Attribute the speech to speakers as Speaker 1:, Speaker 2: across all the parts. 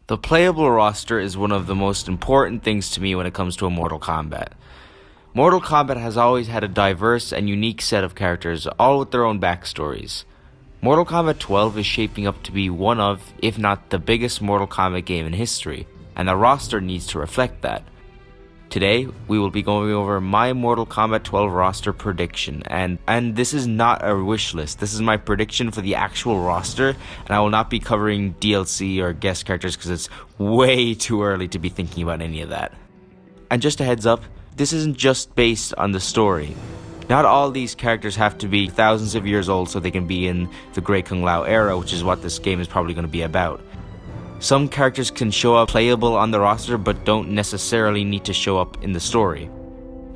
Speaker 1: The playable roster is one of the most important things to me when it comes to a Mortal Kombat. Mortal Kombat has always had a diverse and unique set of characters, all with their own backstories. Mortal Kombat 12 is shaping up to be one of, if not the biggest Mortal Kombat game in history, and the roster needs to reflect that. Today, we will be going over my Mortal Kombat 12 roster prediction, and this is not a wish list. This is my prediction for the actual roster, and I will not be covering DLC or guest characters because it's way too early to be thinking about any of that. And just a heads up, this isn't just based on the story. Not all these characters have to be thousands of years old so they can be in the Great Kung Lao era, which is what this game is probably going to be about. Some characters can show up playable on the roster but don't necessarily need to show up in the story.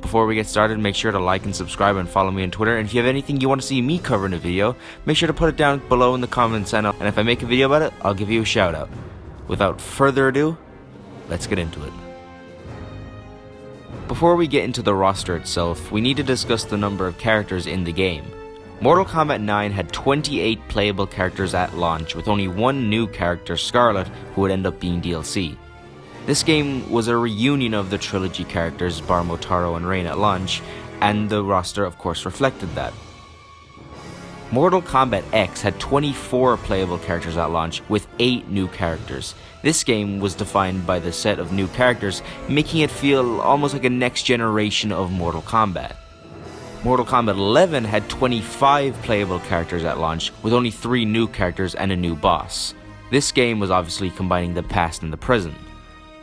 Speaker 1: Before we get started, make sure to like and subscribe and follow me on Twitter, and if you have anything you want to see me cover in a video, make sure to put it down below in the comments, and if I make a video about it, I'll give you a shout out. Without further ado, let's get into it. Before we get into the roster itself, we need to discuss the number of characters in the game. Mortal Kombat 9 had 28 playable characters at launch, with only one new character, Scarlet, who would end up being DLC. This game was a reunion of the trilogy characters, bar Motaro and Rain at launch, and the roster of course reflected that. Mortal Kombat X had 24 playable characters at launch, with 8 new characters. This game was defined by the set of new characters, making it feel almost like a next generation of Mortal Kombat. Mortal Kombat 11 had 25 playable characters at launch, with only 3 new characters and a new boss. This game was obviously combining the past and the present.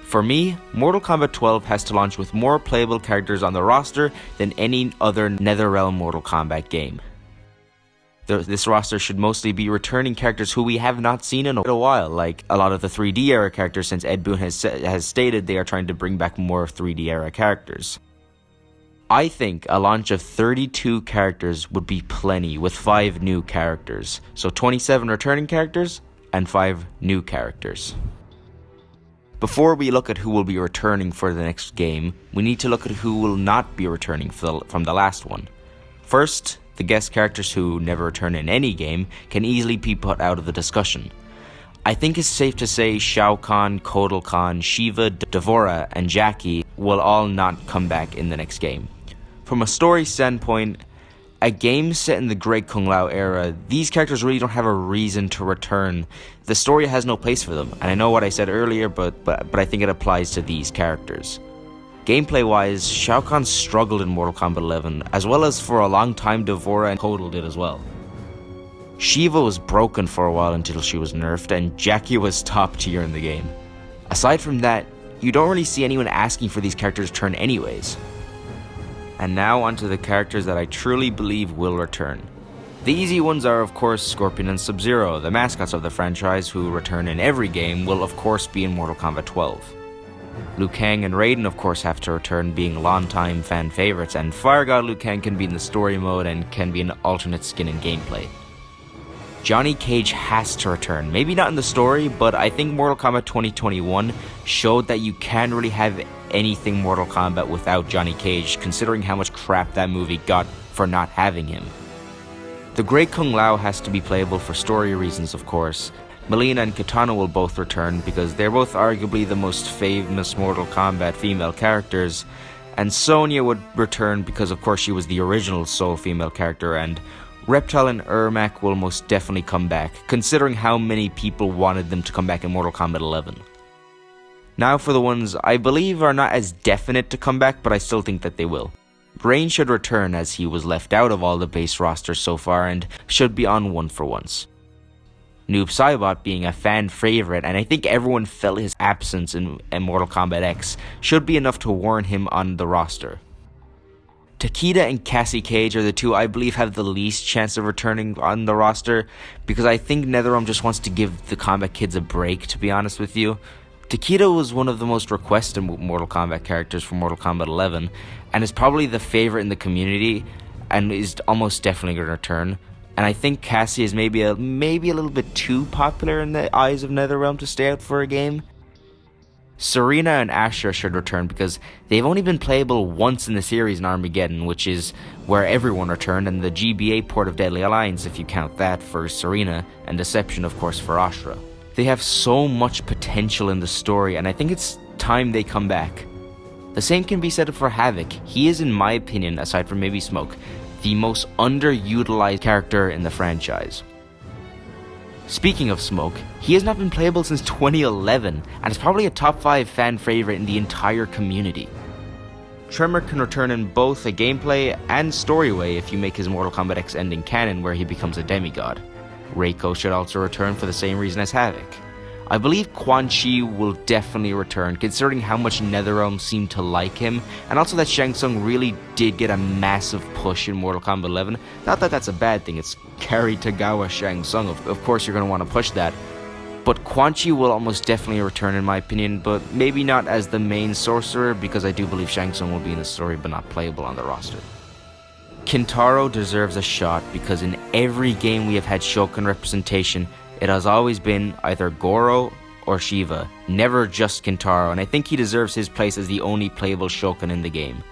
Speaker 1: For me, Mortal Kombat 12 has to launch with more playable characters on the roster than any other NetherRealm Mortal Kombat game. This roster should mostly be returning characters who we have not seen in a while, like a lot of the 3D era characters, since Ed Boon has stated they are trying to bring back more 3D era characters. I think a launch of 32 characters would be plenty, with 5 new characters. So 27 returning characters and 5 new characters. Before we look at who will be returning for the next game, we need to look at who will not be returning from the last one. First, the guest characters who never return in any game can easily be put out of the discussion. I think it's safe to say Shao Kahn, Kotal Kahn, Shiva, Devora, and Jackie will all not come back in the next game. From a story standpoint, a game set in the Great Kung Lao era, these characters really don't have a reason to return. The story has no place for them, and I know what I said earlier, but I think it applies to these characters. Gameplay-wise, Shao Kahn struggled in Mortal Kombat 11, as well as for a long time Devora and Kotal did as well. Shiva was broken for a while until she was nerfed, and Jackie was top tier in the game. Aside from that, you don't really see anyone asking for these characters to return anyways. And now onto the characters that I truly believe will return. The easy ones are of course Scorpion and Sub-Zero, the mascots of the franchise who return in every game will of course be in Mortal Kombat 12. Liu Kang and Raiden of course have to return, being longtime fan favorites, and Fire God Liu Kang can be in the story mode and can be an alternate skin in gameplay. Johnny Cage has to return, maybe not in the story, but I think Mortal Kombat 2021 showed that you can't really have anything Mortal Kombat without Johnny Cage, considering how much crap that movie got for not having him. The Great Kung Lao has to be playable for story reasons of course. Mileena and Kitana will both return because they're both arguably the most famous Mortal Kombat female characters, and Sonya would return because of course she was the original sole female character, and Reptile and Ermac will most definitely come back, considering how many people wanted them to come back in Mortal Kombat 11. Now for the ones I believe are not as definite to come back, but I still think that they will. Rain should return as he was left out of all the base rosters so far and should be on one for once. Noob Saibot, being a fan favorite, and I think everyone felt his absence in Mortal Kombat X, should be enough to warrant him on the roster. Takeda and Cassie Cage are the two I believe have the least chance of returning on the roster, because I think NetherRealm just wants to give the Kombat kids a break, to be honest with you. Takeda was one of the most requested Mortal Kombat characters for Mortal Kombat 11, and is probably the favorite in the community, and is almost definitely going to return. And I think Cassie is maybe a little bit too popular in the eyes of NetherRealm to stay out for a game. Serena and Asher should return because they've only been playable once in the series in Armageddon, which is where everyone returned, and the GBA port of Deadly Alliance if you count that for Serena, and Deception of course for Ashrah. They have so much potential potential in the story, and I think it's time they come back. The same can be said for Havoc. He is, in my opinion, aside from maybe Smoke, the most underutilized character in the franchise. Speaking of Smoke, he has not been playable since 2011, and is probably a top 5 fan favorite in the entire community. Tremor can return in both a gameplay and story way if you make his Mortal Kombat X ending canon where he becomes a demigod. Reiko should also return for the same reason as Havoc. I believe Quan Chi will definitely return, considering how much NetherRealm seemed to like him, and also that Shang Tsung really did get a massive push in Mortal Kombat 11. Not that that's a bad thing, it's Cary Tagawa Shang Tsung, of course you're going to want to push that. But Quan Chi will almost definitely return in my opinion, but maybe not as the main sorcerer, because I do believe Shang Tsung will be in the story but not playable on the roster. Kintaro deserves a shot because in every game we have had Shokan representation, it has always been either Goro or Shiva, never just Kintaro, and I think he deserves his place as the only playable Shokan in the game.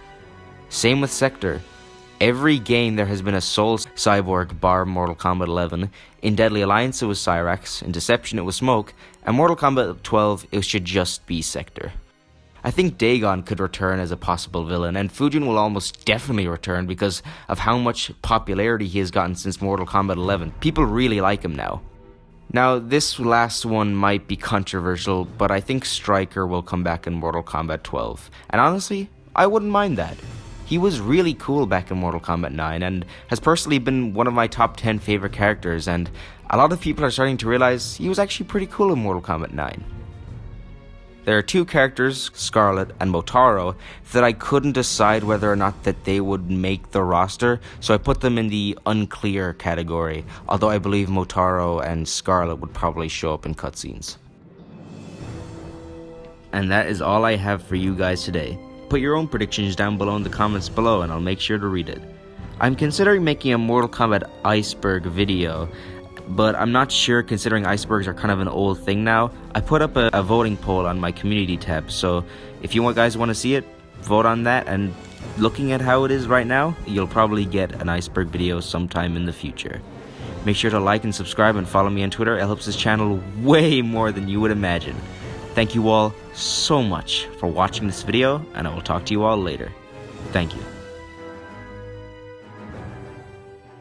Speaker 1: Same with Sector. Every game there has been a Soul Cyborg bar Mortal Kombat 11, in Deadly Alliance it was Cyrax, in Deception it was Smoke, and Mortal Kombat 12 it should just be Sector. I think Dagon could return as a possible villain, and Fujin will almost definitely return because of how much popularity he has gotten since Mortal Kombat 11. People really like him now. Now, this last one might be controversial, but I think Stryker will come back in Mortal Kombat 12. And honestly, I wouldn't mind that. He was really cool back in Mortal Kombat 9 and has personally been one of my top 10 favorite characters, and a lot of people are starting to realize he was actually pretty cool in Mortal Kombat 9. There are two characters, Scarlet and Motaro, that I couldn't decide whether or not that they would make the roster, so I put them in the unclear category, although I believe Motaro and Scarlet would probably show up in cutscenes. And that is all I have for you guys today. Put your own predictions down below in the comments below and I'll make sure to read it. I'm considering making a Mortal Kombat Iceberg video, but I'm not sure considering icebergs are kind of an old thing now. I put up a voting poll on my community tab, so if you guys want to see it, vote on that, and looking at how it is right now, you'll probably get an iceberg video sometime in the future. Make sure to like and subscribe and follow me on Twitter, it helps this channel way more than you would imagine. Thank you all so much for watching this video, and I will talk to you all later. Thank you.